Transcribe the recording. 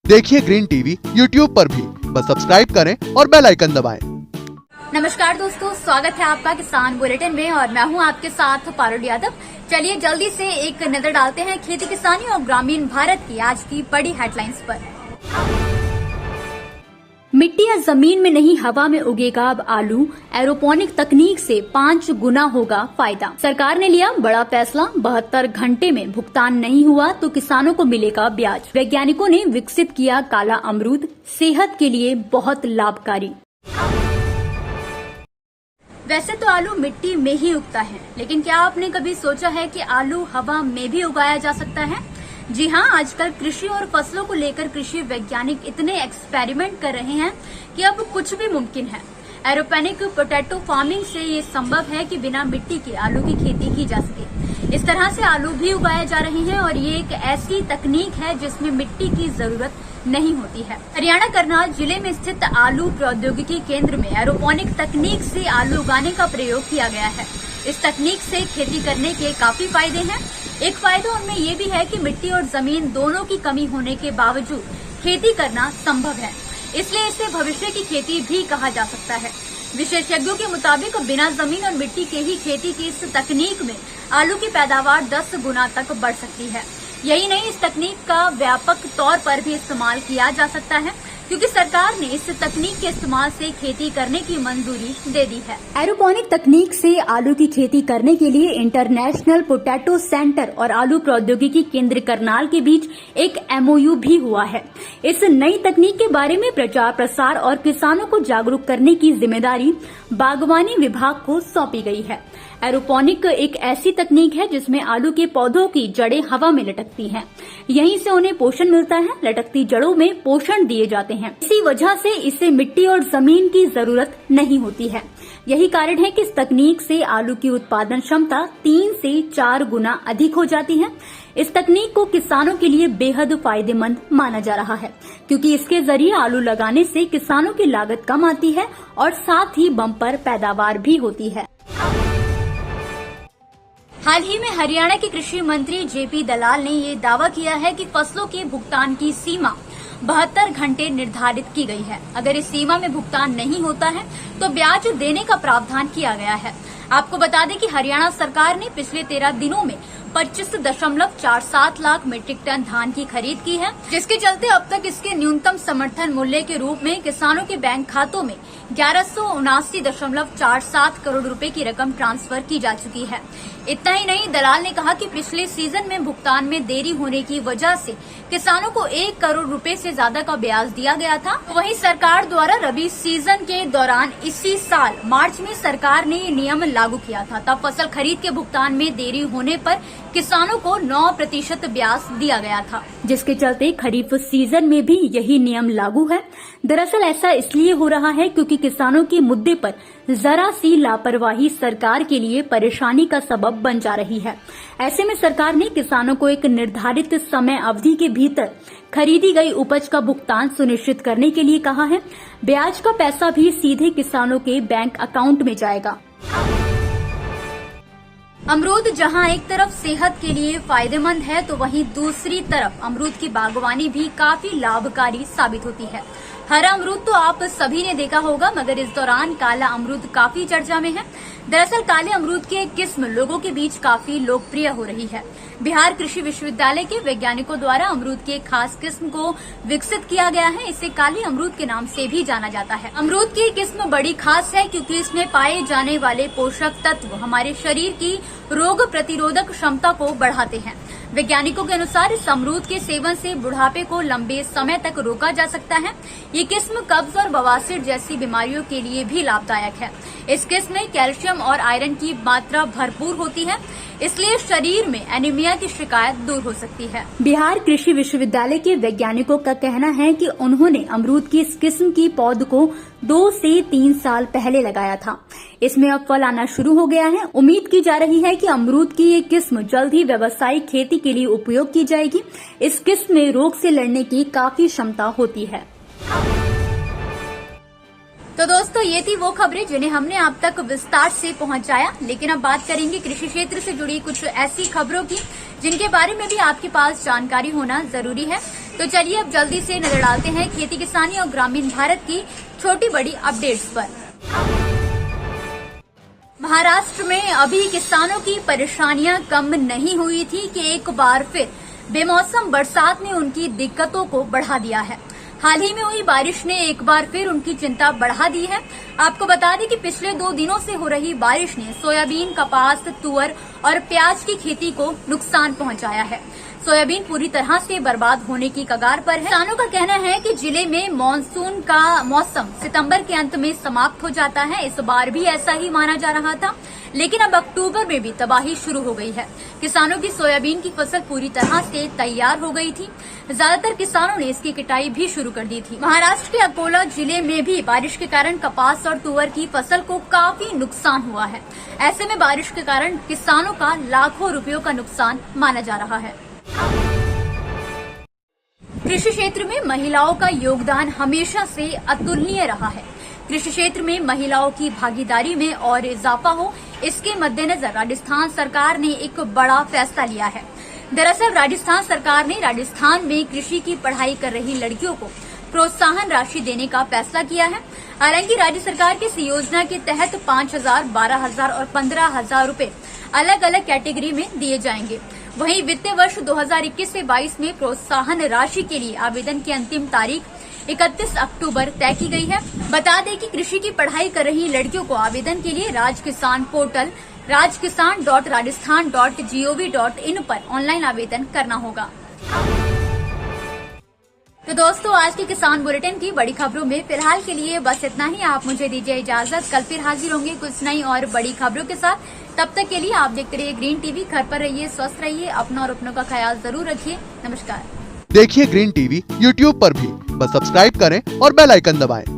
देखिए green TV YouTube पर भी, बस सब्सक्राइब करें और बेल आइकन दबाएं। नमस्कार दोस्तों, स्वागत है आपका किसान बुलेटिन में और मैं हूं आपके साथ पारुल यादव। चलिए जल्दी से एक नजर डालते हैं खेती किसानी और ग्रामीण भारत की आज की बड़ी हेडलाइंस पर। मिट्टी या जमीन में नहीं हवा में उगेगा अब आलू, एरोपोनिक तकनीक से 5 गुना होगा फायदा। सरकार ने लिया बड़ा फैसला, 72 घंटे में भुगतान नहीं हुआ तो किसानों को मिलेगा ब्याज। वैज्ञानिकों ने विकसित किया काला अमरूद, सेहत के लिए बहुत लाभकारी। वैसे तो आलू मिट्टी में ही उगता है, लेकिन क्या आपने कभी सोचा है कि आलू हवा में भी उगाया जा सकता है? जी हाँ, आजकल कृषि और फसलों को लेकर कृषि वैज्ञानिक इतने एक्सपेरिमेंट कर रहे हैं कि अब कुछ भी मुमकिन है। एरोपोनिक पोटैटो फार्मिंग से ये संभव है कि बिना मिट्टी के आलू की खेती की जा सके। इस तरह से आलू भी उगाए जा रहे हैं और ये एक ऐसी तकनीक है जिसमें मिट्टी की जरूरत नहीं होती है। हरियाणा करनाल जिले में स्थित आलू प्रौद्योगिकी केंद्र में एरोपोनिक तकनीक से आलू उगाने का प्रयोग किया गया है। इस तकनीक से खेती करने के काफी फायदे हैं। एक फायदा उनमें ये भी है कि मिट्टी और जमीन दोनों की कमी होने के बावजूद खेती करना संभव है, इसलिए इसे भविष्य की खेती भी कहा जा सकता है। विशेषज्ञों के मुताबिक बिना जमीन और मिट्टी के ही खेती की इस तकनीक में आलू की पैदावार 10 गुना तक बढ़ सकती है। यही नहीं, इस तकनीक का व्यापक तौर पर भी इस्तेमाल किया जा सकता है क्योंकि सरकार ने इस तकनीक के इस्तेमाल से खेती करने की मंजूरी दे दी है। एरोपोनिक तकनीक से आलू की खेती करने के लिए इंटरनेशनल पोटैटो सेंटर और आलू प्रौद्योगिकी केंद्र करनाल के बीच एक MOU भी हुआ है। इस नई तकनीक के बारे में प्रचार प्रसार और किसानों को जागरूक करने की जिम्मेदारी बागवानी विभाग को सौंपी गई है। एरोपोनिक एक ऐसी तकनीक है जिसमें आलू के पौधों की जड़ें हवा में लटकती हैं। यहीं से उन्हें पोषण मिलता है। लटकती जड़ों में पोषण दिए जाते हैं। इसी वजह से इसे मिट्टी और जमीन की जरूरत नहीं होती है। यही कारण है कि इस तकनीक से आलू की उत्पादन क्षमता 3 से 4 गुना अधिक हो जाती है। इस तकनीक को किसानों के लिए बेहद फायदेमंद माना जा रहा है क्योंकि इसके जरिए आलू लगाने से किसानों की लागत कम आती है और साथ ही बम्पर पैदावार भी होती है। हाल ही में हरियाणा के कृषि मंत्री JP दलाल ने ये दावा किया है कि फसलों के भुगतान की सीमा 72 घंटे निर्धारित की गई है। अगर इस सीमा में भुगतान नहीं होता है तो ब्याज देने का प्रावधान किया गया है। आपको बता दें कि हरियाणा सरकार ने पिछले 13 दिनों में 25.47 लाख मीट्रिक टन धान की खरीद की है, जिसके चलते अब तक इसके न्यूनतम समर्थन मूल्य के रूप में किसानों के बैंक खातों में 1179.47 करोड़ रुपए की रकम ट्रांसफर की जा चुकी है। इतना ही नहीं, दलाल ने कहा कि पिछले सीजन में भुगतान में देरी होने की वजह से किसानों को 1 करोड़ रुपए से ज्यादा का ब्याज दिया गया था। वहीं सरकार द्वारा रबी सीजन के दौरान इसी साल मार्च में सरकार ने ये नियम लागू किया था। तब फसल खरीद के भुगतान में देरी होने पर किसानों को 9% ब्याज दिया गया था, जिसके चलते खरीफ सीजन में भी यही नियम लागू है। दरअसल ऐसा इसलिए हो रहा है क्योंकि किसानों के मुद्दे पर जरा सी लापरवाही सरकार के लिए परेशानी का सबब बन जा रही है। ऐसे में सरकार ने किसानों को एक निर्धारित समय अवधि के भीतर खरीदी गई उपज का भुगतान सुनिश्चित करने के लिए कहा है। ब्याज का पैसा भी सीधे किसानों के बैंक अकाउंट में जाएगा। अमरूद जहां एक तरफ सेहत के लिए फायदेमंद है तो वहीं दूसरी तरफ अमरूद की बागवानी भी काफी लाभकारी साबित होती है। हरा अमरूद तो आप सभी ने देखा होगा, मगर इस दौरान काला अमरूद काफी चर्चा में है। दरअसल काले अमरूद की एक किस्म लोगों के बीच काफी लोकप्रिय हो रही है। बिहार कृषि विश्वविद्यालय के वैज्ञानिकों द्वारा अमरूद की एक खास किस्म को विकसित किया गया है। इसे काले अमरूद के नाम से भी जाना जाता है। अमरूद की किस्म बड़ी खास है क्योंकि इसमें पाए जाने वाले पोषक तत्व हमारे शरीर की रोग प्रतिरोधक क्षमता को बढ़ाते हैं। वैज्ञानिकों के अनुसार इस अमरूद के सेवन से बुढ़ापे को लंबे समय तक रोका जा सकता है। ये किस्म कब्ज और बवासीर जैसी बीमारियों के लिए भी लाभदायक है। इस किस्म में कैल्शियम और आयरन की मात्रा भरपूर होती है, इसलिए शरीर में एनीमिया की शिकायत दूर हो सकती है। बिहार कृषि विश्वविद्यालय के वैज्ञानिकों का कहना है कि उन्होंने अमरूद की इस किस्म की पौध को 2 से 3 साल पहले लगाया था। इसमें अब फल आना शुरू हो गया है। उम्मीद की जा रही है कि अमरूद की ये किस्म जल्द ही व्यावसायिक खेती के लिए उपयोग की जाएगी। इस किस्म में रोग से लड़ने की काफी क्षमता होती है। तो दोस्तों, ये थी वो खबरें जिन्हें हमने आप तक विस्तार से पहुंचाया। लेकिन अब बात करेंगे कृषि क्षेत्र से जुड़ी कुछ ऐसी खबरों की जिनके बारे में भी आपके पास जानकारी होना जरूरी है। तो चलिए अब जल्दी से नजर डालते हैं खेती किसानी और ग्रामीण भारत की छोटी बड़ी अपडेट्स पर। महाराष्ट्र में अभी किसानों की परेशानियां कम नहीं हुई थी कि एक बार फिर बेमौसम बरसात ने उनकी दिक्कतों को बढ़ा दिया है। हाल ही में हुई बारिश ने एक बार फिर उनकी चिंता बढ़ा दी है। आपको बता दें कि पिछले 2 दिनों से हो रही बारिश ने सोयाबीन, कपास, तुअर और प्याज की खेती को नुकसान पहुंचाया है। सोयाबीन पूरी तरह से बर्बाद होने की कगार पर है। किसानों का कहना है कि जिले में मानसून का मौसम सितंबर के अंत में समाप्त हो जाता है। इस बार भी ऐसा ही माना जा रहा था, लेकिन अब अक्टूबर में भी तबाही शुरू हो गई है। किसानों की सोयाबीन की फसल पूरी तरह से तैयार हो गई थी। ज्यादातर किसानों ने इसकी कटाई भी शुरू कर दी थी। महाराष्ट्र के अकोला जिले में भी बारिश के कारण कपास और तुअर की फसल को काफी नुकसान हुआ है। ऐसे में बारिश के कारण किसानों का लाखों रुपयों का नुकसान माना जा रहा है। कृषि क्षेत्र में महिलाओं का योगदान हमेशा से अतुलनीय रहा है। कृषि क्षेत्र में महिलाओं की भागीदारी में और इजाफा हो, इसके मद्देनजर राजस्थान सरकार ने एक बड़ा फैसला लिया है। दरअसल राजस्थान सरकार ने राजस्थान में कृषि की पढ़ाई कर रही लड़कियों को प्रोत्साहन राशि देने का फैसला किया है। हालांकि राज्य सरकार की इस योजना के तहत 5,000, 12,000 और 15,000 रूपये अलग अलग कैटेगरी में दिए जाएंगे। वहीं वित्तीय वर्ष 2021 से 22 में प्रोत्साहन राशि के लिए आवेदन की अंतिम तारीख 31 अक्टूबर तय की गई है। बता दें कि कृषि की पढ़ाई कर रही लड़कियों को आवेदन के लिए राजकिसान पोर्टल rajkisan.rajasthan.gov.in पर ऑनलाइन आवेदन करना होगा। तो दोस्तों, आज के किसान बुलेटिन की बड़ी खबरों में फिलहाल के लिए बस इतना ही। आप मुझे दीजिए इजाजत। कल फिर हाजिर होंगे कुछ नई और बड़ी खबरों के साथ। तब तक के लिए आप देखते रहिए ग्रीन टीवी। घर पर रहिए, स्वस्थ रहिए, अपना और अपनों का ख्याल जरूर रखिए। नमस्कार। देखिए ग्रीन टीवी यूट्यूब पर भी, बस सब्सक्राइब करें और बेल आइकन दबाएं।